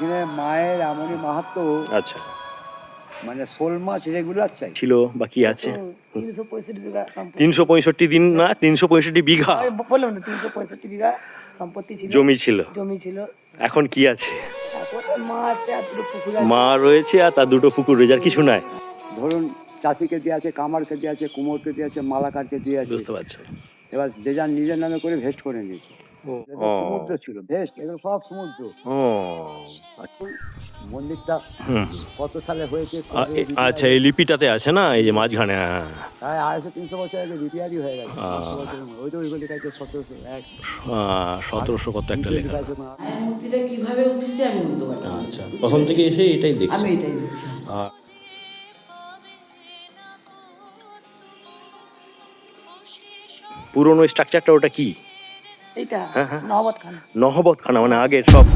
এখানে মায়ের এমনই মাহাত্ম্য, আচ্ছা, মানে শোল মাছ রেগুলার চাই ছিল বা কি আছে? 365 বিঘা সম্পত্তি। 365 দিন না, 365 বিঘা আমি বললাম না, 365 বিঘা সম্পত্তি ছিল, জমি ছিল। জমি ছিল। এখন কি আছে? তারপর মা আছে আর দুটো পুকুর আছে। মা রয়েছে আর তার দুটো পুকুর রয়েছে, আর কিছু নাই। ধরুন চাষিকে দিয়ে আছে, কামারকে দিয়ে আছে, কুমোরকে দিয়ে আছে, মালাকারকে দিয়ে আছে। বুঝতে পারছি। এবার যে যার নিজের নামে করে ভেস্ট করে নিয়েছে। ও, এটা সমুদ্র ছিল, ভেস্ট, এগুলো সব সমুদ্র। ও, আচ্ছা। মন্দিরটা হুম। কত সালে হয়েছে, আচ্ছা, এই লিপিটাতে আছে না, এই যে মাঝখানে? প্রায় 250-300 বছর আগে রিপেয়ারই হয়ে গেছে। 500 বছরের মধ্যে। ওই তো ওইগুলো লিখা আছে 1701। 1700 কত একটা লেখা। মায়ের মূর্তিটা কিভাবে উঠেছে আমি বলতে পারছি না। আচ্ছা, প্রথম থেকে এসে এটাই দেখছি। আমি এটাই দেখছি। পুরনো স্ট্রাকচারটা ওটা কি? এইটা হ্যাঁ, হ্যাঁ। নহবত খান। নহবত খানা, মানে আগের সব।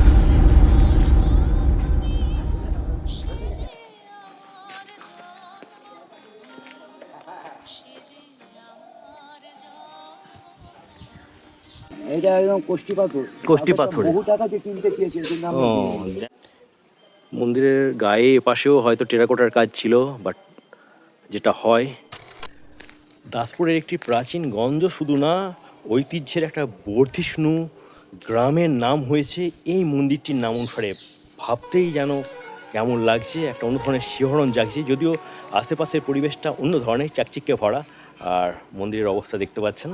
এটা একদম কোষ্ঠী পাথর। কোষ্ঠী পাথরের। বহু টাকা দিয়ে কিনতে চেয়েছিল, কিন্তু আমরা কিনিনি। মন্দিরের গায়ে এপাশেও হয়তো টেরাকোটার কাজ ছিল, বাট যেটা হয়, দাসপুরের একটি প্রাচীন গঞ্জ শুধু না, ঐতিহ্যের একটা বর্ধিষ্ণু গ্রামের নাম হয়েছে এই মন্দিরটির নাম অনুসারে। ভাবতেই যেন কেমন লাগছে, একটা অন্য ধরনের শিহরণ জাগছে। যদিও আশেপাশের পরিবেশটা অন্য ধরনের, চাকচিক্যে ভরা। আর মন্দিরের অবস্থা দেখতে পাচ্ছেন।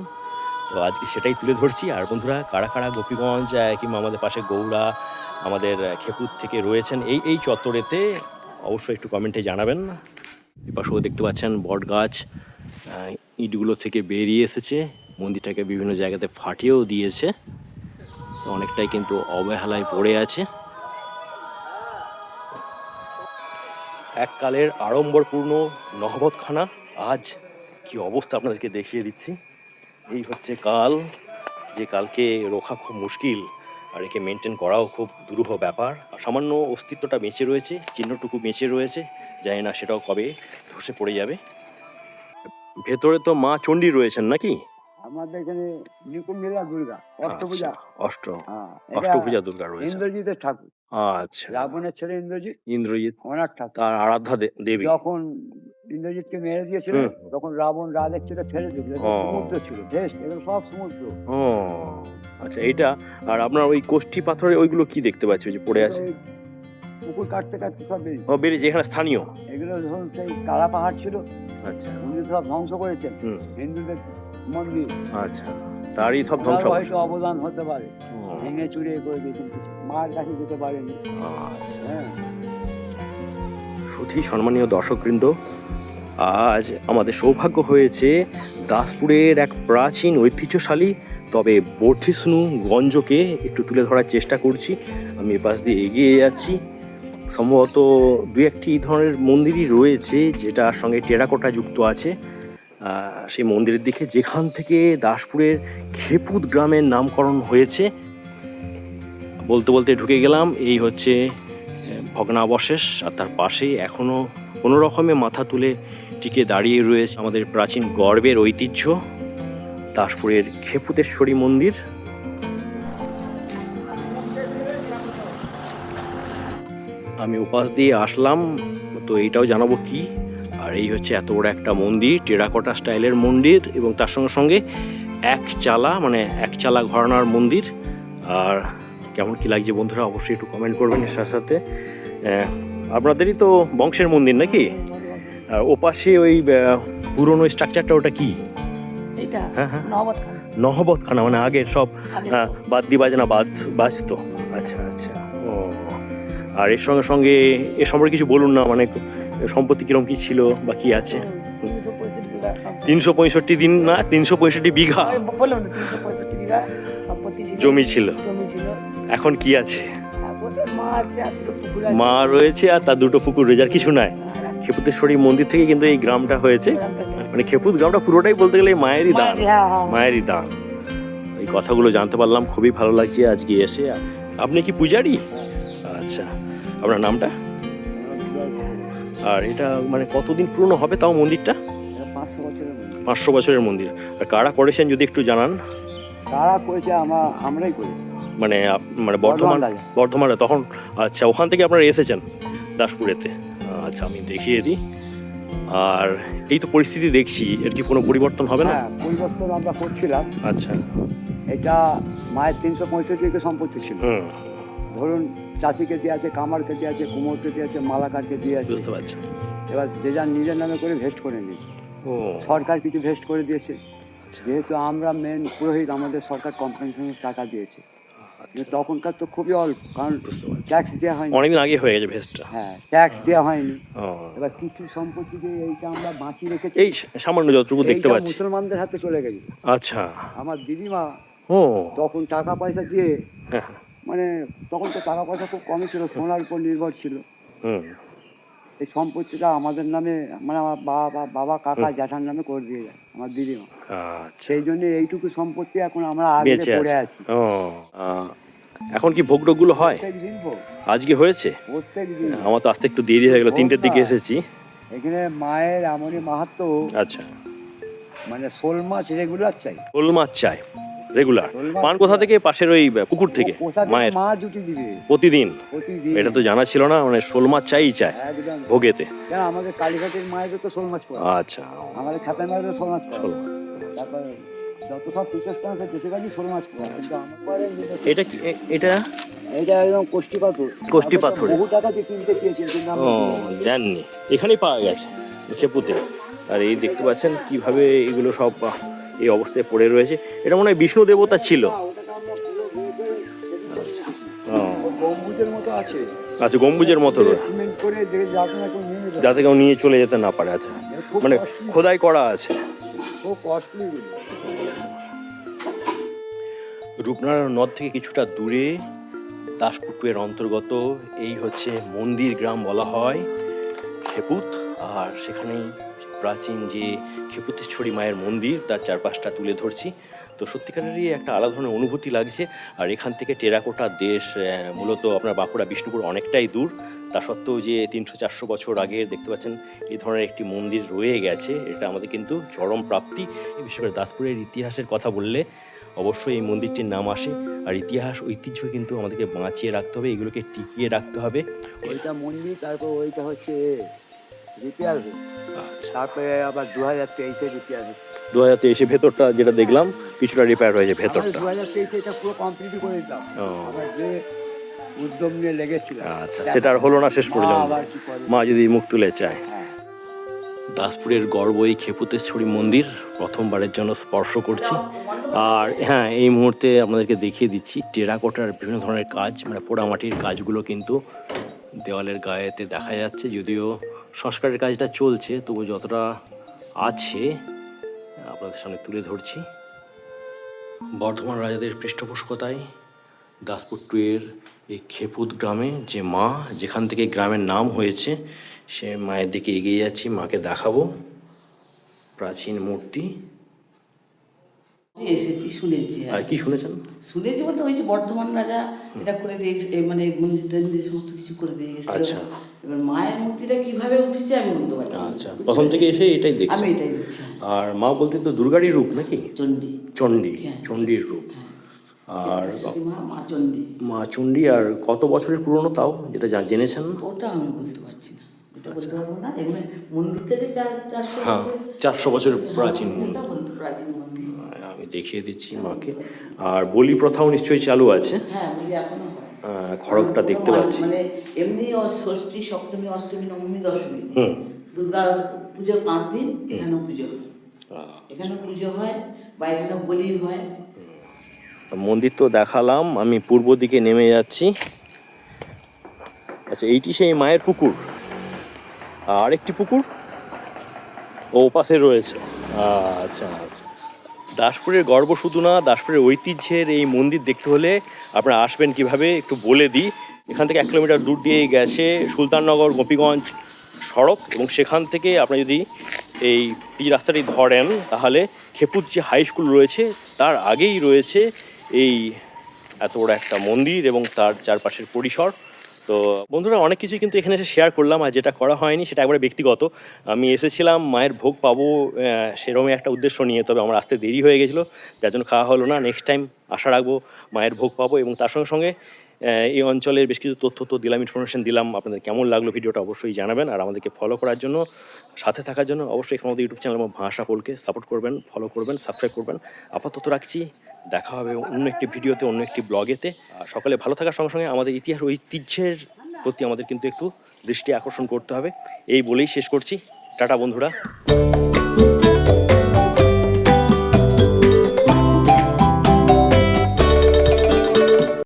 তো আজকে সেটাই তুলে ধরছি। আর বন্ধুরা, কারা কারা গোপীগঞ্জ কিংবা আমাদের পাশে গৌড়া, আমাদের খেপুর থেকে রয়েছেন এই চত্বরেতে, অবশ্যই একটু কমেন্টে জানাবেন। এপাশেও দেখতে পাচ্ছেন বট গাছ, ইটগুলো থেকে বেরিয়ে এসেছে, মন্দিরটাকে বিভিন্ন জায়গাতে ফাটিয়েও দিয়েছে। অনেকটাই কিন্তু অবহেলায় পড়ে আছে। এককালের আড়ম্বরপূর্ণ নহবতখানা আজ কি অবস্থা আপনাদেরকে দেখিয়ে দিচ্ছি। এই হচ্ছে কাল, যে কালকে রক্ষা খুব মুশকিল, আর একে মেনটেন করাও খুব দুরূহ ব্যাপার। আর সামান্য অস্তিত্বটা বেঁচে রয়েছে, চিহ্নটুকু বেঁচে রয়েছে, জানি না সেটাও কবে ধসে পড়ে যাবে। ভেতরে তো মা চণ্ডী রয়েছেন নাকি? আমাদের এখানে নিকুঞ্জলা দুর্গা, অষ্টভুজা। অষ্টভুজা দুর্গা রয়েছে। ইন্দ্রজিতের ঠাকুর। আচ্ছা, রাবণের ছেলে ইন্দ্রজিৎ, ইন্দ্রজিৎ ওনার ঠাকুর। তার আরাধ্যা দেবী। যখন ইন্দ্রজিৎকে মেরে দিয়েছিল, তখন রাবণ রাজের ছেলে ফেলে দিয়েছিল। সমুদ্র ছিল, ভেস্ট, এগুলো সব সমুদ্র। ও আচ্ছা, এইটা। আর আপনার ওই কোষ্ঠী পাথরে ওইগুলো কি দেখতে পাচ্ছি যে পড়ে আছে? পুকুর কাটতে কাটতে সব বেরিয়েছে, এখানে স্থানীয়। এগুলো ধরুন সেই কালা পাহাড় ছিল। আচ্ছা, উনি সব ধ্বংস করেছেন। হিন্দুদের মন্দির। আচ্ছা, তারই সব ধ্বংস। হয়তো অবদান হতে পারে, ভেঙে চুরিয়ে করে দিয়েছেন, মায়ের কাছে যেতে পারেনি। আচ্ছা, হ্যাঁ। সত্যি সম্মানীয় দর্শকবৃন্দ, আজ আমাদের সৌভাগ্য হয়েছে দাসপুরের এক প্রাচীন ঐতিহ্যশালী তবে বর্ধিষ্ণু গঞ্জকে একটু তুলে ধরার চেষ্টা করছি। আমি এপাশ দিয়ে এগিয়ে যাচ্ছি। সম্ভবত দু একটি ধরনের মন্দিরই রয়েছে যেটার সঙ্গে টেরাকোটা যুক্ত আছে। সেই মন্দিরের দিকে, যেখান থেকে দাসপুরের খেপুত গ্রামের নামকরণ হয়েছে। বলতে বলতে ঢুকে গেলাম। এই হচ্ছে ভগ্নাবশেষ, আর তার পাশে এখনো কোনো রকমে মাথা তুলে টিকে দাঁড়িয়ে রয়েছে আমাদের প্রাচীন গর্বের ঐতিহ্য দাসপুরের খেপুতেশ্বরী মন্দির। আমি উপাস দিয়ে আসলাম, তো এইটাও জানাবো কি। আর এই হচ্ছে এত বড় একটা মন্দির, টেরাকোটা স্টাইলের মন্দির, এবং তার সঙ্গে সঙ্গে এক চালা ঘরানার মন্দির। আর কেমন কি লাগছে বন্ধুরা, অবশ্যই একটু কমেন্ট করবেন। এর সাথে সাথে আপনাদেরই তো বংশের মন্দির নাকি? আর ওপাশে ওই পুরনো স্ট্রাকচারটা ওটা কি? এইটা নহবত খান। নহবত খানা, মানে আগের সব বাদ্যি বাজনা বাজতো। আচ্ছা আচ্ছা, ও। আর এর সঙ্গে সঙ্গে এ সম্পর্কে কিছু বলুন না, মানে সম্পত্তি কিরকম কি ছিল বা কি আছে? 365 বিঘা সম্পত্তি। 365 দিন না, 365 বিঘা। আমি বললাম না, 365 বিঘা সম্পত্তি ছিল, জমি ছিল। জমি ছিল। এখন কি আছে? তারপর মা আছে আর দুটো পুকুর আছে। মা রয়েছে আর তার দুটো পুকুর রয়েছে, আর কিছু নাই। খেপুতেশ্বরী মন্দির থেকে কিন্তু এই গ্রামটা হয়েছে। মানে খেপুত গ্রামটা পুরোটাই বলতে গেলে মায়েরই দান, মায়েরই দান। এই কথাগুলো জানতে পারলাম, খুবই ভালো লাগছে আজকে এসে। আপনি কি পূজারি? আচ্ছা, আপনার নামটা? আর এটা মানে কতদিন পুরনো হবে তাও মন্দিরটা? 500 বছরের মন্দির। 500 বছরের মন্দির। আর কারা করেছেন যদি একটু জানান? কারা করেছে? আমরাই করি। মানে মানে বর্ধমান রাজা। বর্ধমানে তখন। আচ্ছা, ওখান থেকে আপনারা এসেছেন দাসপুরেতে। আচ্ছা, আমি দেখিয়ে দিই। আর এই তো পরিস্থিতি দেখছি, এর কি কোনো পরিবর্তন হবে না? হ্যাঁ, পরিবর্তন আমরা করছিলাম। আচ্ছা। এটা মায়ের 365 সম্পত্তি ছিল। হুম, ধরুন চাষিকে দিয়ে আছে, কামারকে দিয়ে আছে, কুমোরকে দিয়ে আছে, মালাকারকে দিয়ে আছে। বুঝতে পারছি। এবার যে যার নিজের নামে করে ভেস্ট করে নিয়েছে। ও সরকার কিছু ভেস্ট করে দিয়েছে। আচ্ছা। যেহেতু আমরা মেন পুরোহিত, আমাদের সরকার কম্পেনসেশনের টাকা দিয়েছে। কিন্তু তখনকার তো খুবই অল্প, কারণ বুঝতে পারছি। ট্যাক্স দেওয়া হয়নি। অনেকদিন আগে হয়ে গেছে ভেস্টটা। হ্যাঁ, ট্যাক্স দেওয়া হয়নি। ও, এবার কিছু সম্পত্তি যে এইটা আমরা বাঁচিয়ে রেখেছি, এই সামান্য যতটুকু দেখতে এইটা পাচ্ছি। মুসলমানদের হাতে চলে গেছে। আচ্ছা। আমার দিদিমা ও তখন টাকা পয়সা দিয়ে, হ্যাঁ, মানে তখন তো টাকা পয়সা খুব কমই ছিল, সোনার উপর নির্ভর ছিল। হুম, এই সম্পত্তিটা আমাদের নামে, মানে আমার বাবা কাকা জ্যাঠার নামে করে দিয়ে যায় আমার দিদিমা। আচ্ছা, সেই জন্য এইটুকু সম্পত্তি এখন আমরা আগে বেঁচে পড়ে আছে। আছি। ও এখন কি ভোগ টোগগুলো হয়? প্রত্যেক দিন ভোগ, আজকে হয়েছে? প্রত্যেক দিন। আমার তো আসতে একটু দেরি হয়ে গেল, 3টের দিকে এসেছি। এখানে মায়ের এমনই মাহাত্ম্য, আচ্ছা, মানে শোল মাছ রেগুলার চাই। শোল মাছ চাই রেগুলার। শোল মাছ পান কোথা থেকে? পাশের ওই পুকুর থেকে মায়ের মা জুটি দিবে প্রতিদিন? প্রতিদিন। এটা তো জানা ছিল না, মানে শোল মাছ চাই চাই একদম। ভোগেতে। কেন আমাদের কালীঘাটের মায়েদের তো শোল মাছ পড়ে, আচ্ছা, আমাদের খাতার মায়েদের শোল মাছ পড়ে। শোল মাছ। তারপরে যত সব তীর্থস্থান আছে বেশিরভাগই শোল মাছ পড়ে। কিন্তু আমার এটা কি এটা? এইটা একদম কোষ্টি পাথর। কোষ্টি পাথর। বহু টাকা দিয়ে কিনতে চেয়েছিল, কিন্তু ও আমরা কিনিনি। দেননি, এখানেই পাওয়া গেছে খেপুতে। আর এই দেখতে পাচ্ছেন কিভাবে এগুলো সব এই অবস্থায় পড়ে রয়েছে। এটা মনে হয় বিষ্ণু দেবতা ছিল। না, ওটাকে আমরা পুরো ভেঙে করে সেদিন ও ও গম্বুজের মতো আছে। আচ্ছা, গম্বুজের মতো রয়েছে, সিমেন্ট করে দেখে যাতে না কেউ নিয়ে যেতে পারে। যাতে কেউ নিয়ে চলে যেতে না পারে। আচ্ছা, খুব মানে costly, খোদাই করা আছে। খুব কস্টলি। রূপনারায়ণ নদ থেকে কিছুটা দূরে দাসপুরের অন্তর্গত এই হচ্ছে মন্দির গ্রাম বলা হয় খেপুত। আর সেখানেই প্রাচীন যে খেপুতেশ্বরী মায়ের মন্দির, তার চারপাশটা তুলে ধরছি। তো সত্যিকারেরই একটা আলাদা ধরনের অনুভূতি লাগছে। আর এখান থেকে টেরাকোটা দেশ, মূলত আপনার বাঁকুড়া বিষ্ণুপুর অনেকটাই দূর। তা সত্ত্বেও যে 300-400 বছর আগে দেখতে পাচ্ছেন এই ধরনের একটি মন্দির রয়ে গেছে, এটা আমাদের কিন্তু চরম প্রাপ্তি। বিশেষ করে দাসপুরের ইতিহাসের কথা বললে অবশ্যই এই মন্দিরটির নাম আসে। আর ইতিহাস ঐতিহ্য কিন্তু আমাদেরকে বাঁচিয়ে রাখতে হবে, এগুলোকে টিকিয়ে রাখতে হবে। ওইটা মন্দির, তারপর ওইটা হচ্ছে রিপেয়ার হচ্ছে। আচ্ছা, তারপরে আবার 2023-এ রিপেয়ার হচ্ছে। 2023-এ ভেতরটা যেটা দেখলাম কিছুটা রিপেয়ার হয়েছে ভেতরটা। 2023-এ এটা পুরো কমপ্লিট করে দিতাম। ও আবার যে উদ্যম নিয়ে লেগেছিলাম, আচ্ছা, সেটা আর হলো না শেষ মা পর্যন্ত। আবার কি করে। মা যদি মুখ তুলে চায়। হ্যাঁ। দাসপুরের গর্ব এই খেপুতেশ্বরী মন্দির প্রথমবারের জন্য স্পর্শ করছি। আর হ্যাঁ, এই মুহূর্তে আপনাদেরকে দেখিয়ে দিচ্ছি টেরাকোটার বিভিন্ন ধরনের কাজ, মানে পোড়ামাটির কাজগুলো কিন্তু দেওয়ালের গায়েতে দেখা যাচ্ছে। যদিও সংস্কারের কাজটা চলছে, তবু যতটা আছে আপনাদের সামনে তুলে ধরছি। বর্ধমান রাজাদের পৃষ্ঠপোষকতায় দাসপুর 2-এর এই খেপুত গ্রামে যে মা, যেখান থেকে গ্রামের নাম হয়েছে, সে মায়ের দিকে এগিয়ে যাচ্ছি, মাকে দেখাবো। প্রাচীন মূর্তি। এসেছি, শুনেছি। আর কি শুনেছেন? শুনেছি বলতে ওই যে বর্ধমান রাজা এটা করে দিয়ে মানে মন্দির টন্দির সমস্ত কিছু করে দিয়ে গেছিল। আচ্ছা। এবার মায়ের মূর্তিটা কিভাবে উঠেছে আমি বলতে পারছি না। আচ্ছা, প্রথম থেকে এসে এটাই আমি দেখছি। এটাই দেখছি। আর মা বলতে তো দুর্গারই রূপ নাকি? চণ্ডী। চণ্ডী, হ্যাঁ। চণ্ডীর রূপ। আর মা চণ্ডী। মা চণ্ডী। আর কত বছরের পুরনো তাও যেটা জেনেছেন? ওটা আমি বলতে পারছি না, এটা বলতে পারবো না। এমনি মন্দির থেকে 400 হ্যাঁ, বছর। 400 বছরের প্রাচীন ওটা মন্দির। বলতে প্রাচীন মন্দির। আমি দেখিয়ে দিচ্ছি মাকে। আর বলি প্রথাও নিশ্চয়ই চালু আছে। হ্যাঁ, বলি এখনো হয়। খড়গটা দেখতে পাচ্ছি। মানে এমনি ষষ্ঠী, সপ্তমী, অষ্টমী, নবমী, দশমী, হুম। দুর্গা পুজোর 5 দিন এখানেও পুজো হয়। এখানেও পুজো হয় বা এখানেও বলি হয়। মন্দির তো দেখালাম, আমি পূর্ব দিকে নেমে যাচ্ছি। আচ্ছা, এইটি সেই মায়ের পুকুর। আর একটি পুকুর ও পাশে রয়েছে। আচ্ছা আচ্ছা। দাসপুরের গর্ব শুধু না, দাসপুরের ঐতিহ্যের এই মন্দির দেখতে হলে আপনারা আসবেন কিভাবে একটু বলে দিই। এখান থেকে 1 কিলোমিটার দূর দিয়ে গেছে সুলতাননগর গোপীগঞ্জ সড়ক, এবং সেখান থেকে আপনি যদি এই পিচ রাস্তাটি ধরেন তাহলে খেপুত যে হাই স্কুল রয়েছে তার আগেই রয়েছে এই এত বড় একটা মন্দির এবং তার চারপাশের পরিসর। তো বন্ধুরা অনেক কিছুই কিন্তু এখানে এসে শেয়ার করলাম, আর যেটা করা হয়নি সেটা একবারে ব্যক্তিগত। আমি এসেছিলাম মায়ের ভোগ পাবো সেরকমই একটা উদ্দেশ্য নিয়ে, তবে আমার আসতে দেরি হয়ে গেছিলো, যার জন্য খাওয়া হলো না। নেক্সট টাইম আশা রাখবো মায়ের ভোগ পাবো, এবং তার সঙ্গে সঙ্গে এই অঞ্চলের বেশ কিছু তথ্য তো দিলাম, ইনফরমেশন দিলাম। আপনাদের কেমন লাগলো ভিডিওটা অবশ্যই জানাবেন, আর আমাদেরকে ফলো করার জন্য, সাথে থাকার জন্য অবশ্যই আমাদের ইউটিউব চ্যানেল ভাষা পোলকে সাপোর্ট করবেন, ফলো করবেন, সাবস্ক্রাইব করবেন। আপাতত রাখছি, দেখা হবে অন্য একটি ভিডিওতে, অন্য একটি ব্লগেতে। সকালে ভালো থাকার সঙ্গে সঙ্গে আমাদের ইতিহাস ঐতিহ্যের প্রতি আমাদের কিন্তু একটু দৃষ্টি আকর্ষণ করতে হবে। এই বলেই শেষ করছি। টাটা বন্ধুরা।